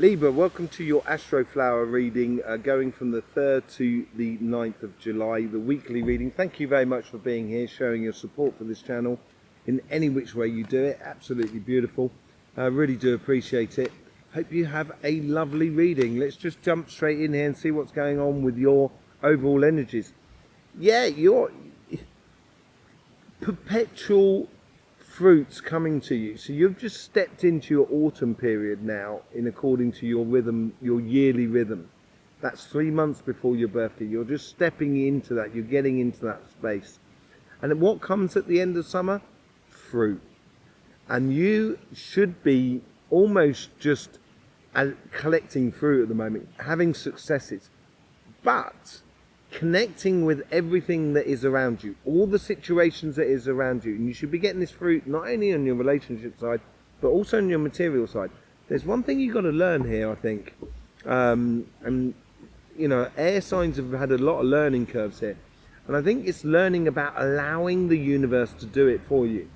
Libra, welcome to your Astroflower reading, going from the 3rd to the 9th of July, the weekly reading. Thank you very much for being here, showing your support for this channel in any which way you do it. Absolutely beautiful. I really do appreciate it. Hope you have a lovely reading. Let's just jump straight in here and see what's going on with your overall energies. Yeah, your perpetual fruits coming to you. So you've just stepped into your autumn period now, in according to your rhythm, your yearly rhythm. That's 3 months before your birthday. You're just stepping into that. You're getting into that space. And what comes at the end of summer? Fruit. And you should be almost just collecting fruit at the moment, having successes, but connecting with everything that is around you, all the situations that is around you. And you should be getting this fruit not only on your relationship side, but also on your material side. There's one thing you've got to learn here, I think. And, you know, air signs have had a lot of learning curves here. And I think it's learning about allowing the universe to do it for you.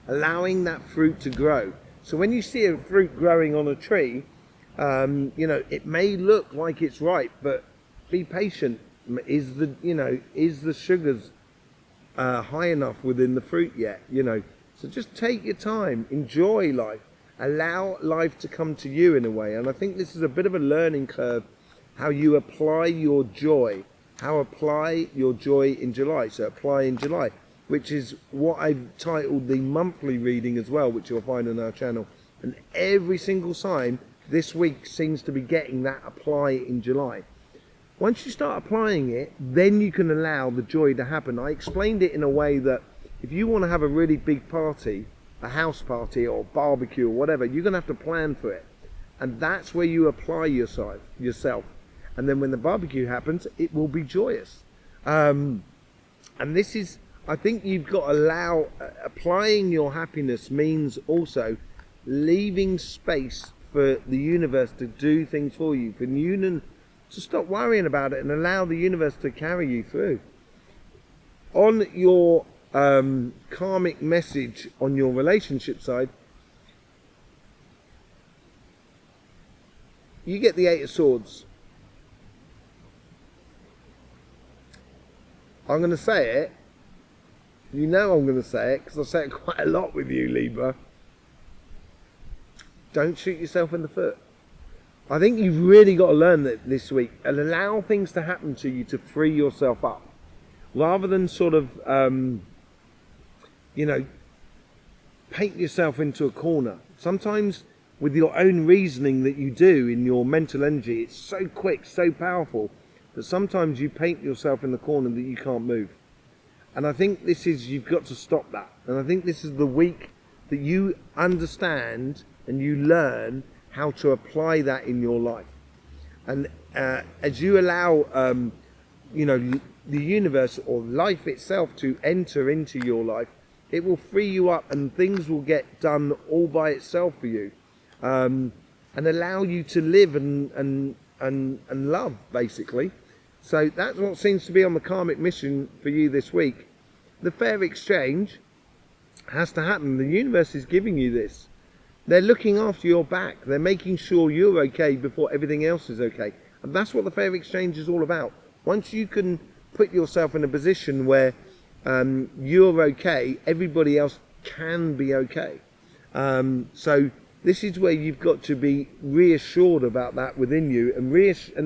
Allowing that fruit to grow. So when you see a fruit growing on a tree, you know, it may look like it's ripe, but be patient. Is the sugars high enough within the fruit yet? You know, so just take your time, enjoy life, allow life to come to you in a way. And I think this is a bit of a learning curve, how you apply your joy, in July. So apply in July, which is what I've titled the monthly reading as well, which you'll find on our channel. And every single sign this week seems to be getting that apply in July. Once you start applying it, then you can allow the joy to happen. I explained it in a way that if you want to have a really big party, a house party or barbecue or whatever, you're going to have to plan for it. And that's where you apply yourself. And then when the barbecue happens, it will be joyous. And this is, I think you've got to allow, applying your happiness means also leaving space for the universe to do things for you, for you to stop worrying about it and allow the universe to carry you through. On your karmic message on your relationship side, you get the 8 of Swords. I'm going to say it. You know I'm going to say it because I say it quite a lot with you, Libra. Don't shoot yourself in the foot. I think you've really got to learn that this week and allow things to happen to you to free yourself up, rather than sort of, you know, paint yourself into a corner. Sometimes with your own reasoning that you do in your mental energy, it's so quick, so powerful, that sometimes you paint yourself in the corner that you can't move. And I think you've got to stop that. And I think this is the week that you understand and you learn how to apply that in your life. And as you allow, you know, the universe or life itself to enter into your life, it will free you up and things will get done all by itself for you, and allow you to live and love, basically. So that's what seems to be on the karmic mission for you this week. The fair exchange has to happen. The universe is giving you this. They're looking after your back. They're making sure you're okay before everything else is okay. And that's what the fair exchange is all about. Once you can put yourself in a position where you're okay, everybody else can be okay. So this is where you've got to be reassured about that within you. And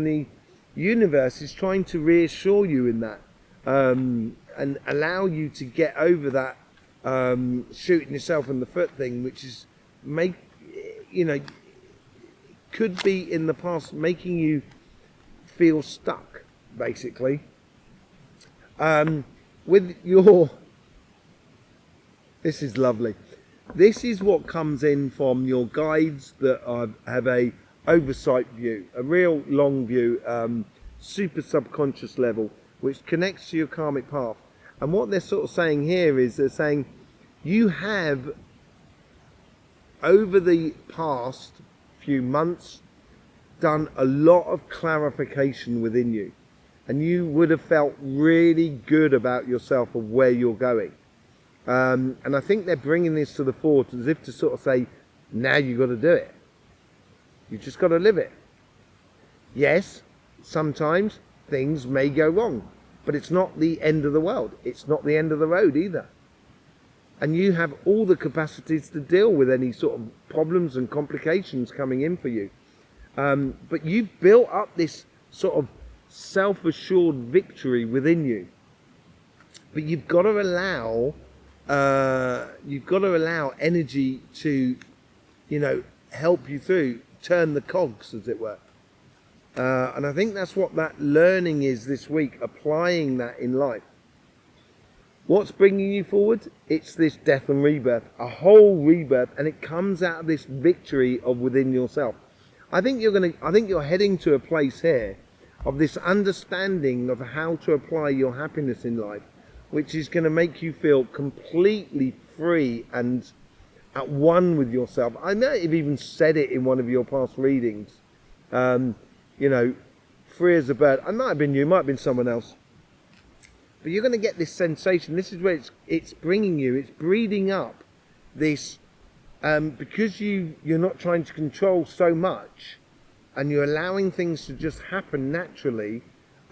the universe is trying to reassure you in that. And allow you to get over that shooting yourself in the foot thing, which is could be in the past making you feel stuck, basically. With your, this is lovely. This is what comes in from your guides that have a oversight view, a real long view, super subconscious level, which connects to your karmic path. And what they're sort of saying here is they're saying you have, over the past few months, done a lot of clarification within you, and you would have felt really good about yourself of where you're going. And I think they're bringing this to the fore as if to sort of say, now you've got to do it. You've just got to live it. Yes, sometimes things may go wrong, but it's not the end of the world. It's not the end of the road either. And you have all the capacities to deal with any sort of problems and complications coming in for you. But you've built up this sort of self-assured victory within you. But you've got to allow energy to, help you through, turn the cogs, as it were. And I think that's what that learning is this week, applying that in life. What's bringing you forward? It's this death and rebirth, a whole rebirth, and it comes out of this victory of within yourself. I think you're heading to a place here of this understanding of how to apply your happiness in life, which is going to make you feel completely free and at one with yourself. I might have even said it in one of your past readings. Free as a bird. It might have been you, it might have been someone else. But you're going to get this sensation. This is where it's bringing you. It's breeding up this, because you're not trying to control so much, and you're allowing things to just happen naturally.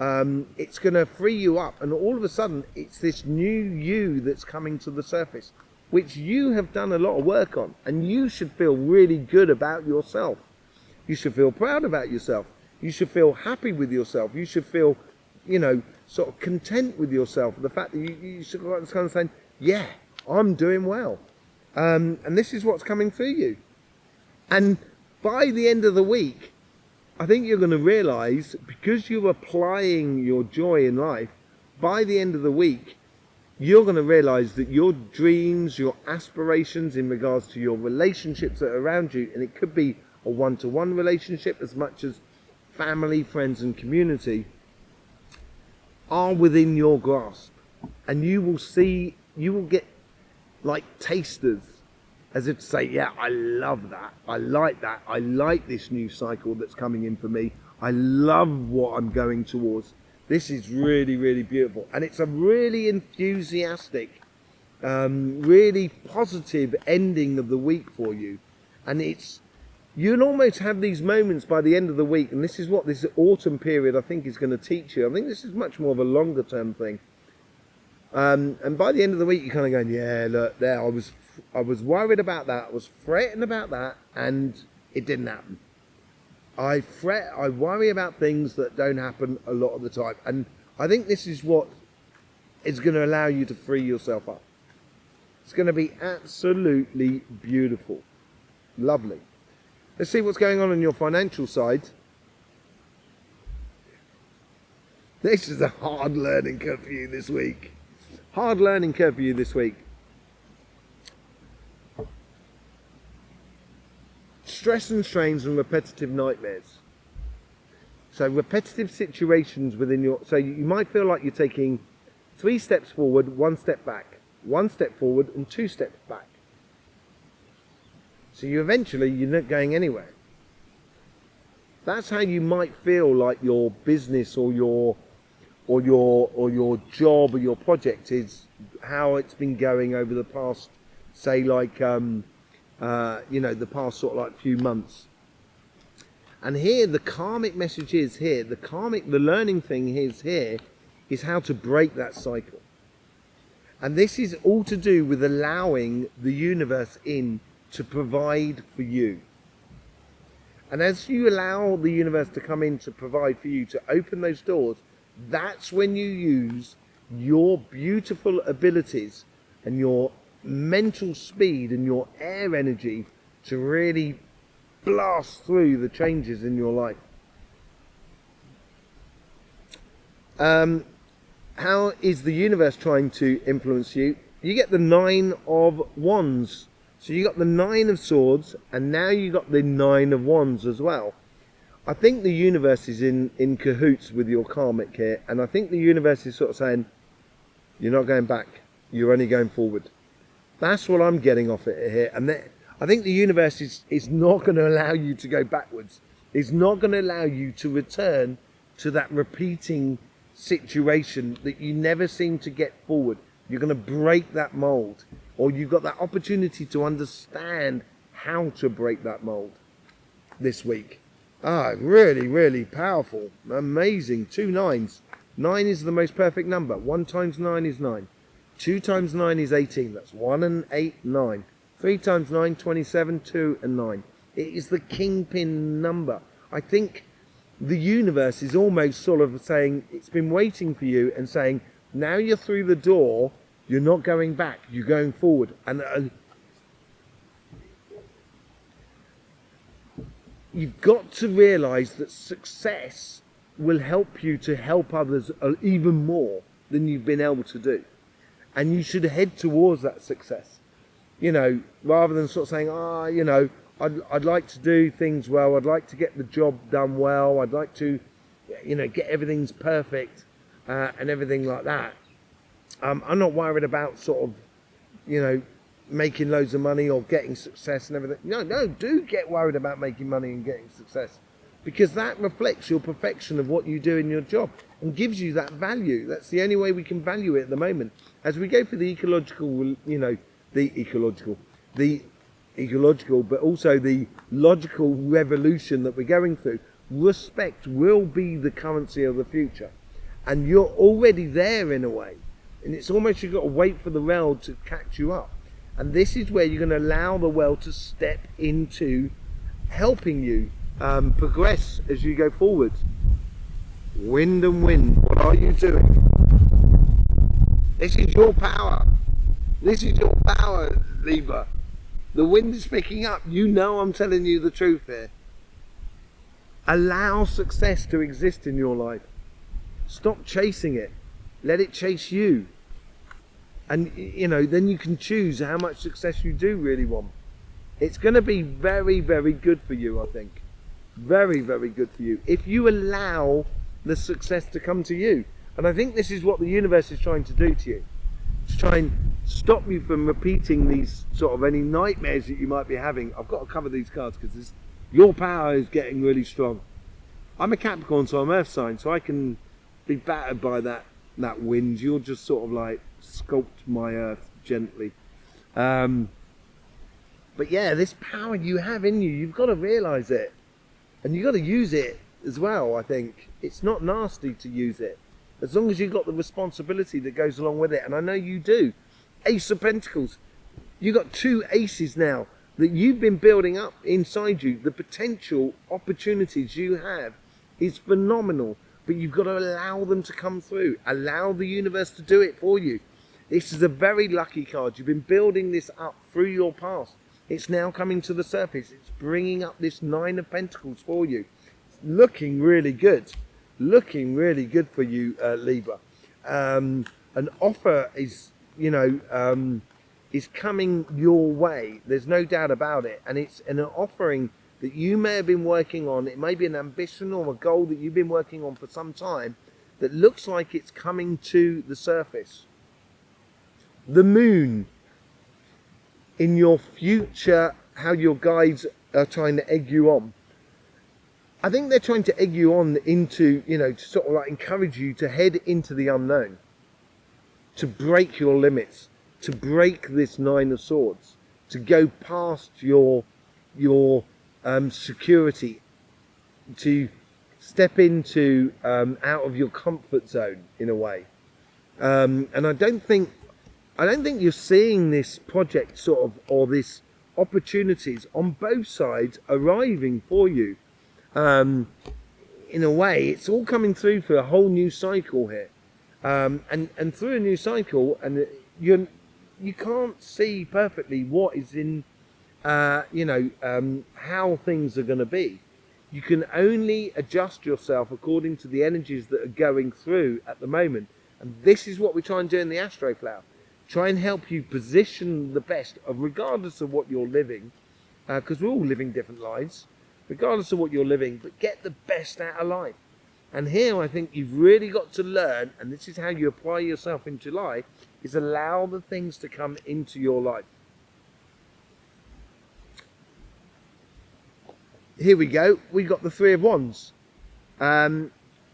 It's going to free you up, and all of a sudden, it's this new you that's coming to the surface, which you have done a lot of work on, and you should feel really good about yourself. You should feel proud about yourself. You should feel happy with yourself. You should feel, sort of content with yourself. The fact that you should go out and kind of saying, yeah, I'm doing well. And this is what's coming through you. And by the end of the week, I think you're going to realize, because you're applying your joy in life, by the end of the week, you're going to realize that your dreams, your aspirations in regards to your relationships that are around you, and it could be a one-to-one relationship as much as family, friends and community, are within your grasp. And you will get like tasters, as if to say, yeah, I love that, I like that, I like this new cycle that's coming in for me, I love what I'm going towards. This is really, really beautiful. And it's a really enthusiastic, really positive ending of the week for you. And you'll almost have these moments by the end of the week, and this is what this autumn period I think is going to teach you. I think this is much more of a longer term thing. And by the end of the week, you're kind of going, yeah, look, there, I was worried about that, I was fretting about that, and it didn't happen. I worry about things that don't happen a lot of the time. And I think this is what is going to allow you to free yourself up. It's going to be absolutely beautiful. Lovely. Let's see what's going on your financial side. This is a hard learning curve for you this week. Hard learning curve for you this week. Stress and strains and repetitive nightmares. So repetitive situations within so you might feel like you're taking 3 steps forward, 1 step back, 1 step forward and 2 steps back. So you're not going anywhere. That's how you might feel like your business or your job or your project is, how it's been going over the past, say, like the past sort of like few months. And here the karmic message is here. The learning thing is how to break that cycle. And this is all to do with allowing the universe in to provide for you. And as you allow the universe to come in to provide for you, to open those doors, that's when you use your beautiful abilities and your mental speed and your air energy to really blast through the changes in your life. How is the universe trying to influence you? You get the 9 of Wands. So you got the 9 of Swords, and now you got the 9 of Wands as well. I think the universe is in cahoots with your karmic here, and I think the universe is sort of saying, you're not going back, you're only going forward. That's what I'm getting off it here. And I think the universe is not going to allow you to go backwards. It's not going to allow you to return to that repeating situation that you never seem to get forward. You're going to break that mold, or you've got that opportunity to understand how to break that mold. this week. Really, really powerful, amazing. 2 9s. 9 is the most perfect number. 1 times 9 is 9. 2 times 9 is 18. That's 1 and 8, 9. 3 times 9, 27, 2 and 9. It is the kingpin number. I think the universe is almost sort of saying, it's been waiting for you and saying, now you're through the door, you're not going back, you're going forward. And you've got to realize that success will help you to help others even more than you've been able to do. And you should head towards that success. You know, rather than sort of saying, you know, I'd like to do things well, I'd like to get the job done well, I'd like to, you know, get everything's perfect and everything like that. I'm not worried about sort of, you know, making loads of money or getting success and everything. No, do get worried about making money and getting success, because that reflects your perfection of what you do in your job and gives you that value. That's the only way we can value it at the moment. As we go for the ecological, you know, the ecological, but also the logical revolution that we're going through, respect will be the currency of the future. And you're already there in a way. And it's almost you've got to wait for the world to catch you up. And this is where you're going to allow the world to step into helping you progress as you go forward. Wind and wind, what are you doing? This is your power. This is your power, Libra. The wind is picking up. You know I'm telling you the truth here. Allow success to exist in your life. Stop chasing it. Let it chase you. And, you know, then you can choose how much success you do really want. It's going to be very, very good for you, I think. Very, very good for you. If you allow the success to come to you. And I think this is what the universe is trying to do to you. To try and stop you from repeating these sort of any nightmares that you might be having. I've got to cover these cards because your power is getting really strong. I'm a Capricorn, so I'm earth sign, so I can be battered by that wind. You'll just sort of like sculpt my earth gently. But yeah, this power you have in you, you've got to realize it. And you've got to use it as well, I think. It's not nasty to use it, as long as you've got the responsibility that goes along with it. And I know you do. Ace of Pentacles. You've got 2 aces now that you've been building up inside you. The potential opportunities you have is phenomenal, but you've got to allow them to come through. Allow the universe to do it for you. This is a very lucky card. You've been building this up through your past. It's now coming to the surface. It's bringing up this 9 of Pentacles for you. It's looking really good. Looking really good for you, Libra. An offer is, you know, is coming your way. There's no doubt about it. And it's an offering that you may have been working on. It may be an ambition or a goal that you've been working on for some time that looks like it's coming to the surface. The moon in your future, how your guides are trying to egg you on. I think they're trying to egg you on into, you know, to sort of like encourage you to head into the unknown, to break your limits, to break this 9 of Swords, to go past your security, to step into out of your comfort zone in a way. And I don't think you're seeing this project sort of, or this opportunities on both sides arriving for you. In a way, it's all coming through for a whole new cycle here, and through a new cycle, and you can't see perfectly what is in, you know, how things are going to be. You can only adjust yourself according to the energies that are going through at the moment, and this is what we try and do in the Astroflower. Try and help you position the best, regardless of what you're living, because we're all living different lives. Regardless of what you're living, but get the best out of life. And here I think you've really got to learn, and this is how you apply yourself in July, is allow the things to come into your life. Here we go. We got the 3 of Wands.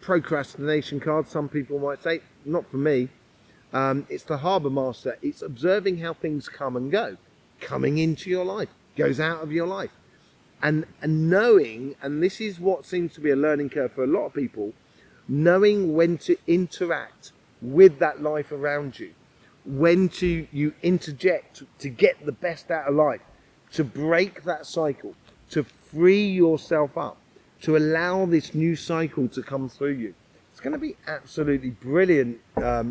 Procrastination card, some people might say. Not for me. It's the Harbour Master. It's observing how things come and go. Coming into your life. Goes out of your life. and knowing, and this is what seems to be a learning curve for a lot of people, knowing when to interact with that life around you, when to you interject to get the best out of life, to break that cycle, to free yourself up, to allow this new cycle to come through you. It's going to be absolutely brilliant,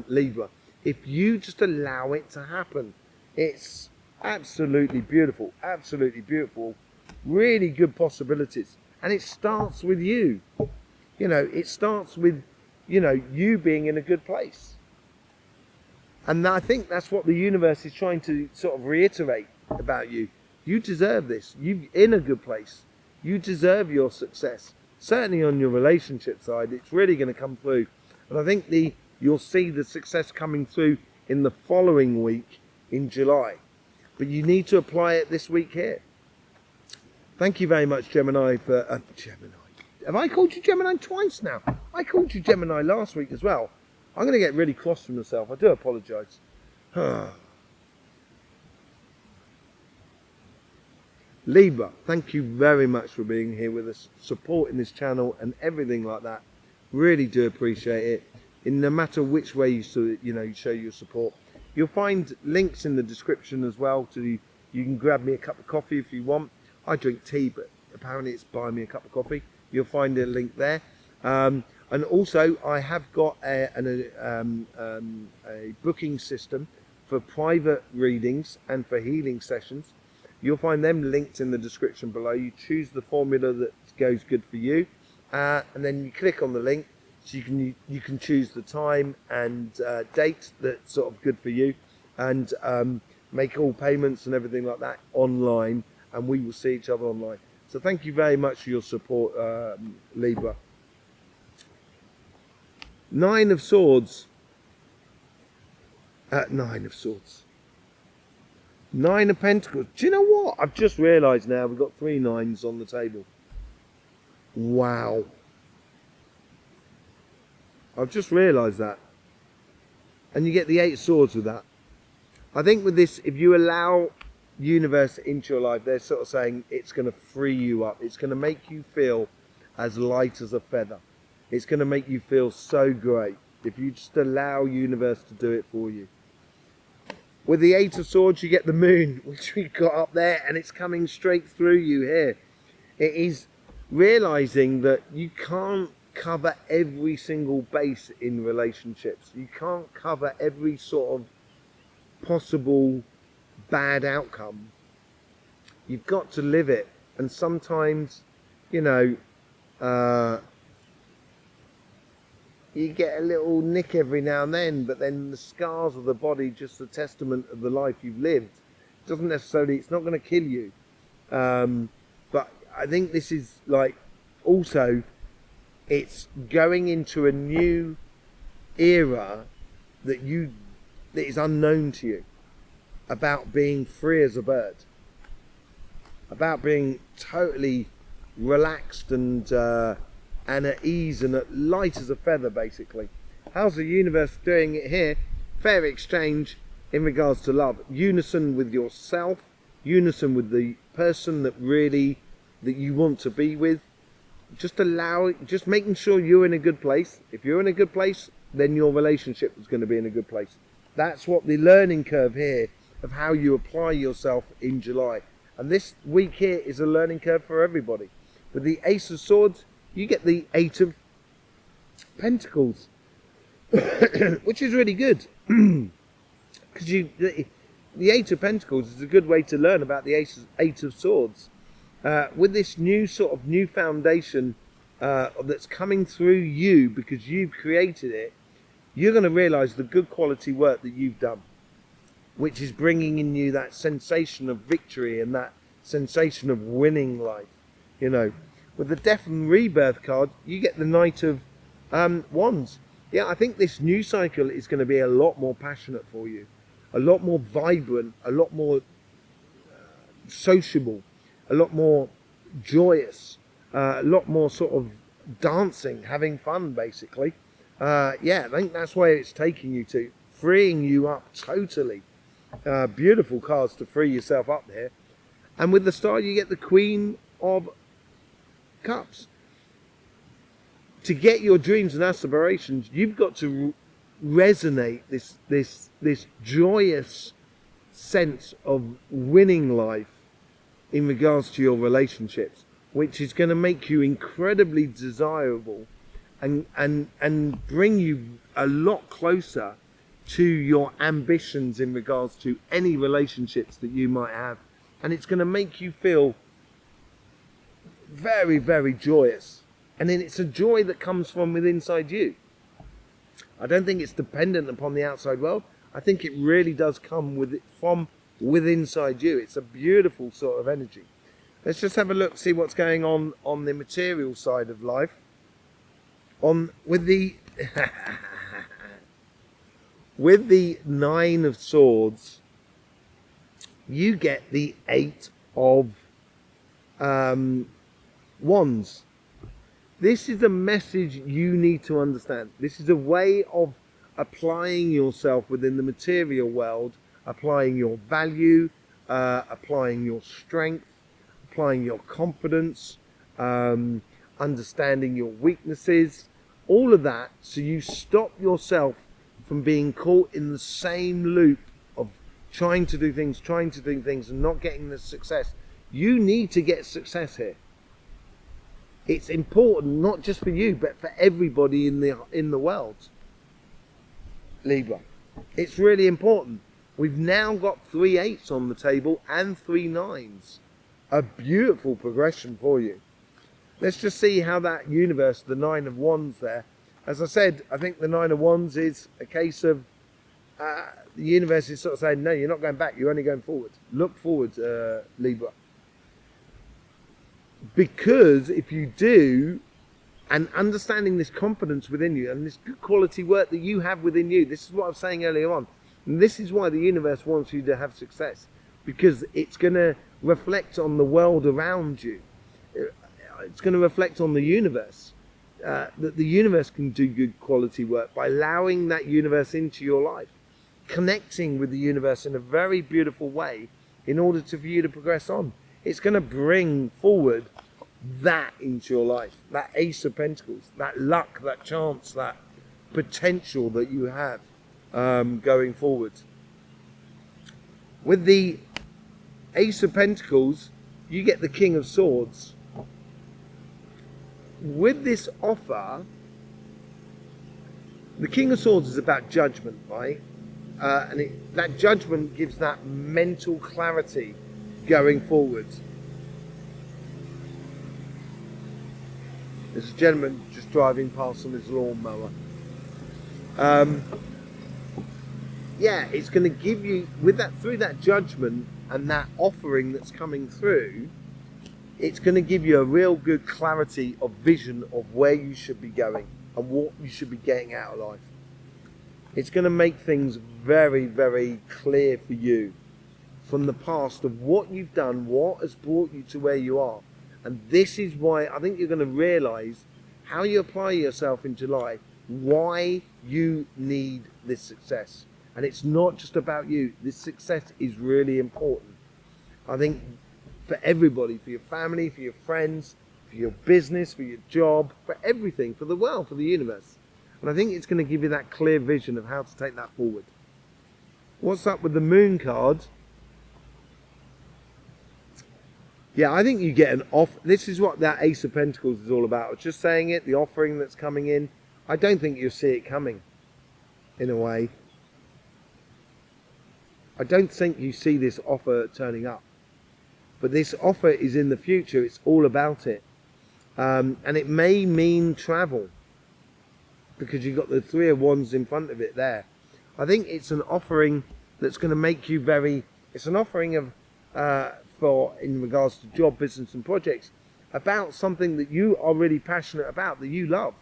Libra, if you just allow it to happen. It's absolutely beautiful, really good possibilities. And it starts with you. You know, it starts with, you know, you being in a good place. And I think that's what the universe is trying to sort of reiterate about you. You deserve this. You're in a good place. You deserve your success. Certainly on your relationship side, it's really going to come through. And I think you'll see the success coming through in the following week in July. But you need to apply it this week here. Thank you very much, Gemini, for... Gemini. Have I called you Gemini twice now? I called you Gemini last week as well. I'm going to get really cross with myself. I do apologise. Libra, thank you very much for being here with us, supporting this channel and everything like that. Really do appreciate it. In no matter which way you show your support. You'll find links in the description as well. You can grab me a cup of coffee if you want. I drink tea, but apparently it's buy me a cup of coffee. You'll find a link there. And also, I have got a booking system for private readings and for healing sessions. You'll find them linked in the description below. You choose the formula that goes good for you, and then you click on the link, so you can choose the time and date that's sort of good for you, and make all payments and everything like that online, and we will see each other online. So thank you very much for your support, Libra. Nine of Swords. Nine of Swords. Nine of Pentacles. Do you know what? I've just realised now we've got 3 nines on the table. Wow. I've just realised that. And you get the 8 of Swords with that. I think with this, if you allow universe into your life, they're sort of saying it's going to free you up. It's going to make you feel as light as a feather. It's going to make you feel so great if you just allow universe to do it for you. With the 8 of Swords, you get the moon, which we got up there, and it's coming straight through you here. It is realizing that you can't cover every single base in relationships. You can't cover every sort of possible bad outcome. You've got to live it. And sometimes, you know, you get a little nick every now and then, but then the scars of the body, just a testament of the life you've lived. It doesn't necessarily, it's not going to kill you. But I think this is like, also, it's going into a new era that is unknown to you, about being free as a bird, about being totally relaxed and at ease and at light as a feather, basically. How's the universe doing it here? Fair exchange in regards to love. Unison with yourself, unison with the person that you want to be with. Just making sure you're in a good place. If you're in a good place, then your relationship is going to be in a good place. That's what the learning curve here of how you apply yourself in July. And this week here is a learning curve for everybody. With the Ace of Swords, you get the 8 of Pentacles, which is really good. Because the 8 of Pentacles is a good way to learn about the 8 of Swords. With this new foundation that's coming through you because you've created it, you're going to realize the good quality work that you've done, which is bringing in you that sensation of victory and that sensation of winning life. You know, with the Death and Rebirth card, you get the Knight of Wands. Yeah, I think this new cycle is going to be a lot more passionate for you, a lot more vibrant, a lot more sociable, a lot more joyous, a lot more sort of dancing, having fun, basically. Yeah, I think that's where it's taking you to, freeing you up totally. Beautiful cards to free yourself up there. And with the Star, you get the Queen of Cups. To get your dreams and aspirations, you've got to resonate this joyous sense of winning life in regards to your relationships, which is going to make you incredibly desirable and bring you a lot closer to your ambitions in regards to any relationships that you might have. And it's going to make you feel very, very joyous. And then it's a joy that comes from within inside you. I don't think it's dependent upon the outside world. I think it really does come from within inside you. It's a beautiful sort of energy. Let's just have a look, see what's going on the material side of life. With the with the Nine of Swords, you get the Eight of Wands. This is a message you need to understand. This is a way of applying yourself within the material world, applying your value, applying your strength, applying your confidence, understanding your weaknesses, all of that, so you stop yourself from being caught in the same loop of trying to do things and not getting the success. You need to get success here. It's important not just for you, but for everybody in the world. Libra. It's really important. We've now got 3 8s on the table and 3 9s. A beautiful progression for you. Let's just see how that universe, the Nine of Wands there. As I said, I think the Nine of Wands is a case of the universe is sort of saying, no, you're not going back, you're only going forward. Look forward, Libra. Because if you do, and understanding this confidence within you and this good quality work that you have within you, this is what I was saying earlier on, and this is why the universe wants you to have success, because it's going to reflect on the world around you. It's going to reflect on the universe, that the universe can do good quality work by allowing that universe into your life, connecting with the universe in a very beautiful way in order for you to progress on. It's going to bring forward that into your life, that Ace of Pentacles, that luck, that chance, that potential that you have going forward. With the Ace of Pentacles, you get the King of Swords. With this offer, the King of Swords is about judgment, right? That judgment gives that mental clarity going forward. There's a gentleman just driving past on his lawnmower. Yeah, it's going to give you, through that judgment and that offering that's coming through, it's going to give you a real good clarity of vision of where you should be going and what you should be getting out of life. It's going to make things very, very clear for you from the past of what you've done, what has brought you to where you are. And this is why I think you're going to realise how you apply yourself in July, why you need this success. And it's not just about you. This success is really important. I think for everybody, for your family, for your friends, for your business, for your job, for everything, for the world, for the universe. And I think it's going to give you that clear vision of how to take that forward. What's up with the Moon card? Yeah, I think you get an off. This is what that Ace of Pentacles is all about. I was just saying it, the offering that's coming in. I don't think you'll see it coming, in a way. I don't think you see this offer turning up. But this offer is in the future. It's all about it. And it may mean travel, because you've got the Three of Wands in front of it there. I think it's an offering that's going to make you very... It's an offering of... in regards to job, business and projects, about something that you are really passionate about, that you love.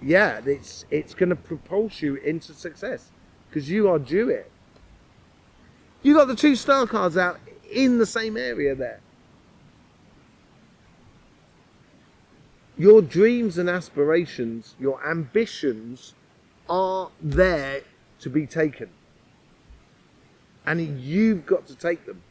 Yeah, it's going to propulse you into success, because you are due it. You got the 2 star cards out in the same area there. Your dreams and aspirations, your ambitions are there to be taken. and you've got to take them.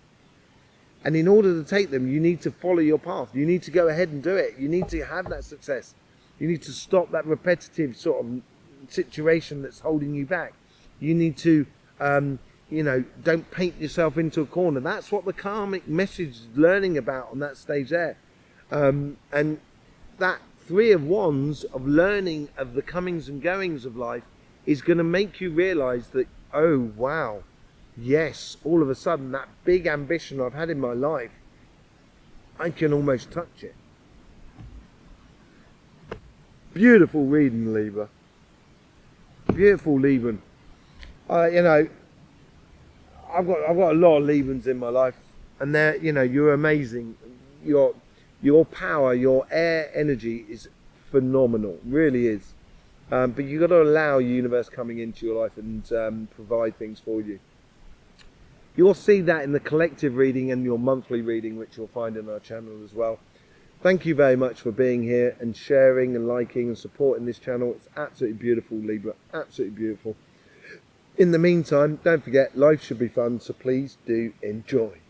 And in order to take them, you need to follow your path. You need to go ahead and do it. You need to have that success. You need to stop that repetitive sort of situation that's holding you back. You need to, don't paint yourself into a corner. That's what the karmic message is learning about on that stage there. And that Three of Wands of learning of the comings and goings of life is going to make you realize that, oh, wow, yes, all of a sudden that big ambition I've had in my life, I can almost touch it. Beautiful reading, Libra. Beautiful Libran. I've got a lot of Librans in my life, and they're, you're amazing. Your power, your air energy is phenomenal, really is. But you've got to allow universe coming into your life and provide things for you. You'll see that in the collective reading and your monthly reading, which you'll find in our channel as well. Thank you very much for being here and sharing and liking and supporting this channel. It's absolutely beautiful, Libra, absolutely beautiful. In the meantime, don't forget, life should be fun, so please do enjoy.